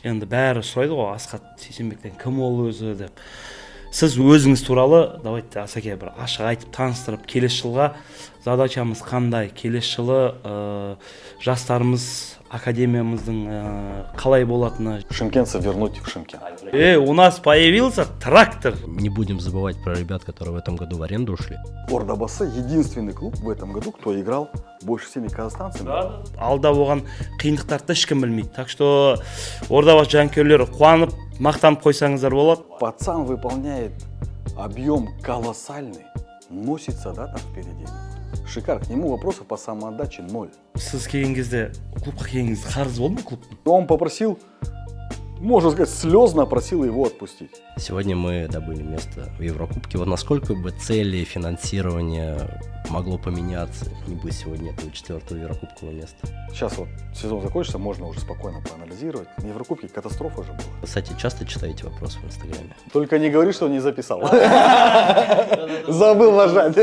Енді бәрі сұрайды ғой Асхат Сейсенбектен кім ол өзі деп. Сіз өзіңіз туралы давайте Асаке бір ашық айтып таныстырып, келесі жылға задачамыз қандай, келесі жылы жастарымыз академиямыздың қалай болатыны. Шымкентцев вернуть в Шымкент. У нас появился трактор. Не будем забывать про ребят, которые в этом году в аренду ушли. Ордабасы единственный клуб в этом году, кто играл больше всеми казахстанцами. Алда болған қиындықтарды ешкім білмейді. Так что Ордабасы жанкүйерлері қуанып, мақтанып қойсаңыздар болады. Пацан выполняет объем колоссальный, носится, да, там впереди. Шикар, к нему вопросов по самоотдаче 0. Сіз келген кезде, клубқа келген кезде қарыз болды ма клубтың? Он попросил, можно сказать, слезно просил его отпустить. Сегодня мы добыли место в Еврокубке. Вот насколько бы цели финансирования могло поменяться, не быть сегодня этого 4-го Еврокубкового места? Сейчас вот сезон закончится, можно уже спокойно проанализировать. На Еврокубке катастрофа же была. Кстати, часто читаете вопросы в Инстаграме? Только не говори, что не записал. Забыл нажать.